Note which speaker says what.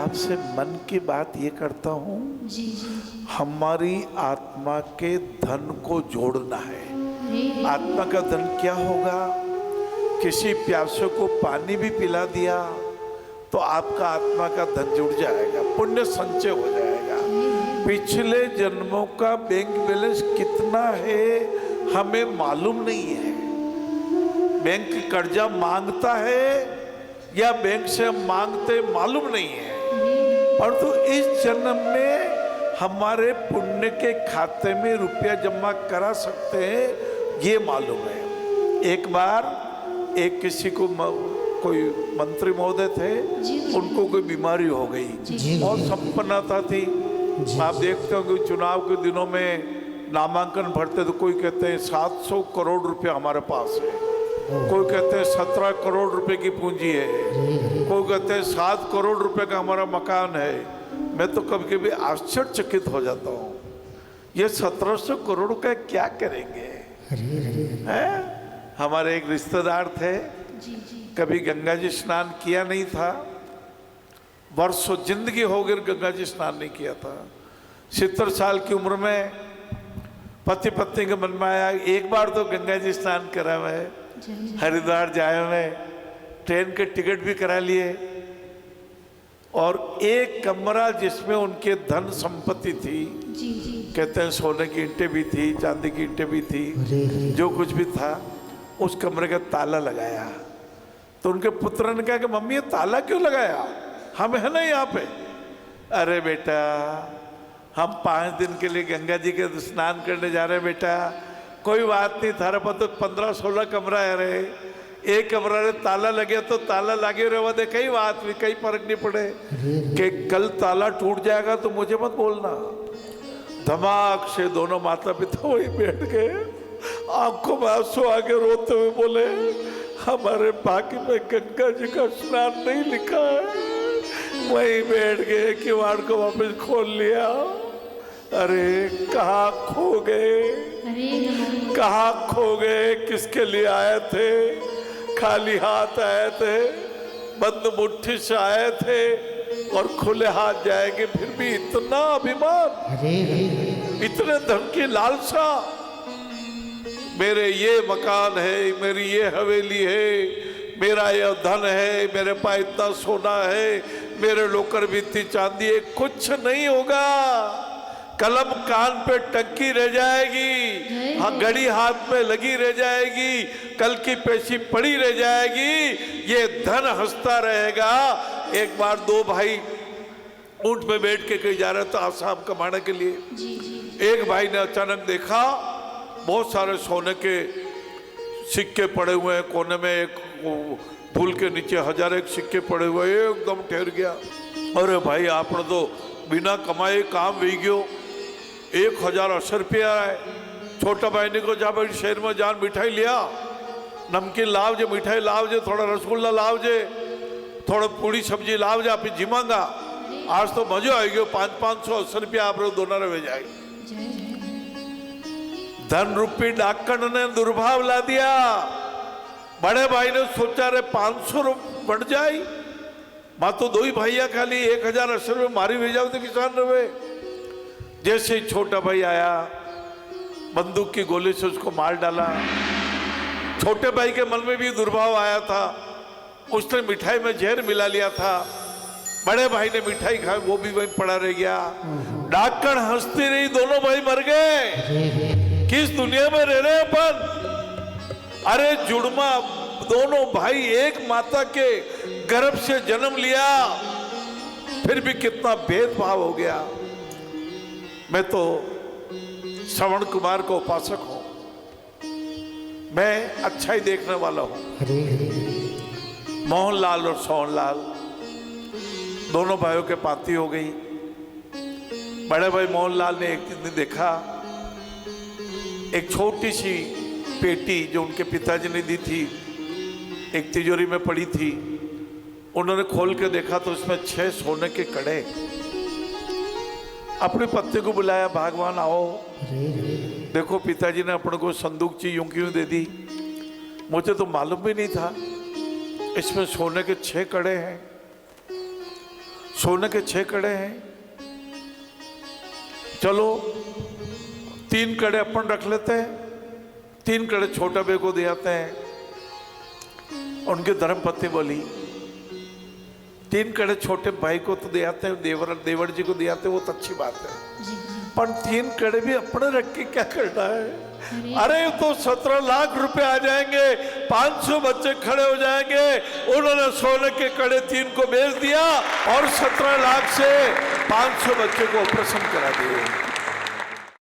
Speaker 1: आपसे मन की बात ये करता हूँ,
Speaker 2: जी जी
Speaker 1: हमारी आत्मा के धन को जोड़ना है। आत्मा का धन क्या होगा? किसी प्यासे को पानी भी पिला दिया तो आपका आत्मा का धन जुड़ जाएगा, पुण्य संचय हो जाएगा। पिछले जन्मों का बैंक बैलेंस कितना है हमें मालूम नहीं है। बैंक कर्जा मांगता है या बैंक से मांगते मालूम नहीं है, परंतु इस जन्म में हमारे पुण्य के खाते में रुपया जमा करा सकते हैं, ये मालूम है। एक बार एक किसी को कोई मंत्री महोदय थे, उनको कोई बीमारी हो गई, बहुत संपन्नता थी। आप देखते हो कि चुनाव के दिनों में नामांकन भरते तो कोई कहते हैं 700 करोड़ रुपया हमारे पास है, कोई कहते हैं 17 करोड़ रुपए की पूंजी है, कोई कहते हैं 7 करोड़ रुपए का हमारा मकान है। मैं तो कभी कभी आश्चर्यचकित हो जाता हूँ, ये 1700 करोड़ का क्या करेंगे? हैं? हमारे एक रिश्तेदार थे, कभी गंगा जी स्नान किया नहीं था, वर्षों जिंदगी हो गई गंगा जी स्नान नहीं किया था। 70 साल की उम्र में पति पत्नी के मन में आया एक बार तो गंगा जी स्नान करा मैं, हरिद्वार जाए मैं, ट्रेन के टिकट भी करा लिए, और एक कमरा जिसमें उनके धन संपत्ति थी, कहते हैं सोने की ईंटें भी थी, चांदी की ईंटें भी थी, जो कुछ भी था, उस कमरे का ताला लगाया। तो उनके पुत्र ने कहा कि मम्मी ये ताला क्यों लगाया, हम है ना यहाँ पे? अरे बेटा हम 5 दिन के लिए गंगा जी के स्नान करने जा रहे हैं बेटा, कोई बात नहीं, थारा पर तो 15-16 कमरा है रे, एक कमरा रे ताला लगे तो ताला लगे रहे दे, कई बात नहीं, कई फर्क नहीं पड़े कि कल ताला टूट जाएगा तो मुझे मत बोलना। धमाक से दोनों माता पिता वही बैठ गए, आंखों में आंसू आगे रोते हुए बोले हमारे भाग्य में गंगा जी का स्नान नहीं लिखा है। वहीं बैठ गए, किवाड़ को वापस खोल लिया। अरे कहाँ खो गए, कहाँ खो गए, किसके लिए आए थे? खाली हाथ आए थे, बंद मुट्ठी से आए थे और खुले हाथ जाएंगे, फिर भी इतना अभिमान, इतने धन की लालसा। मेरे ये मकान है, मेरी ये हवेली है, मेरा ये धन है, मेरे पास इतना सोना है, मेरे लोकर भी इतनी चांदी है, कुछ नहीं होगा। कलम कान पे टंकी रह जाएगी, हाँ घड़ी हाथ में लगी रह जाएगी, कल की पेशी पड़ी रह जाएगी, ये धन हंसता रहेगा। एक बार 2 भाई ऊंट में बैठ के कहीं जा रहे थे आसाम कमाने के लिए। एक भाई ने अचानक देखा बहुत सारे सोने के सिक्के पड़े हुए हैं कोने में, एक पुल के नीचे 1000 एक सिक्के पड़े हुए, एकदम ठहर गया। अरे भाई आपने तो बिना कमाए काम भी गयो, 1080 रुपया है। छोटा भाई ने को जा भाई शहर में जान मिठाई लिया, नमकीन लाव जे, मिठाई लाव जे, थोड़ा रसगुल्ला लाव जे, थोड़ा पूरी सब्जी लाव जे, आप जिमांगा आज तो मजो आई गयो। 500-580 रुपया आप लोग दोनों रह जाएगी। धन रूपी डाकण ने दुर्भाव ला दिया। बड़े भाई ने सोचा रे 500 बढ़ जाए, मां तो 2 ही भैया खाली 1080 रुपये मारी भेज जाओ तो किसान रहे। जैसे ही छोटा भाई आया, बंदूक की गोली से उसको मार डाला। छोटे भाई के मन में भी दुर्भाव आया था, उसने मिठाई में जहर मिला लिया था। बड़े भाई ने मिठाई खाई, वो भी वहीं पड़ा रह गया। डाकण हंसती रही, दोनों भाई मर गए। किस दुनिया में रह रहे अपन? अरे जुड़मा दोनों भाई एक माता के गर्भ से जन्म लिया, फिर भी कितना भेदभाव हो गया। मैं तो श्रवण कुमार को उपासक हूं, मैं अच्छा ही देखने वाला हूं। मोहनलाल और सोहनलाल दोनों भाइयों के पाती हो गई। बड़े भाई मोहनलाल ने एक दिन देखा एक छोटी सी पेटी जो उनके पिताजी ने दी थी, एक तिजोरी में पड़ी थी। उन्होंने खोल के देखा तो उसमें 6 सोने के कड़े। अपने पत्नी को बुलाया, भगवान आओ देखो पिताजी ने अपने को संदूक ची यूं क्यों दे दी, मुझे तो मालूम भी नहीं था इसमें सोने के 6 कड़े हैं। सोने के 6 कड़े हैं, चलो 3 कड़े अपन रख लेते हैं, 3 कड़े छोटा भाई को दे आते हैं। उनकी धर्मपत्नी बोली 3 कड़े छोटे भाई को तो दे आते हैं, देवर जी को दे आते हैं, वो तो अच्छी बात है, पर 3 कड़े भी अपने रख के क्या करना है? अरे तो 17 लाख रुपए आ जाएंगे, 500 बच्चे खड़े हो जाएंगे। उन्होंने सोने के कड़े 3 को बेच दिया और 17 लाख से 500 बच्चे को ऑपरेशन करा दिए।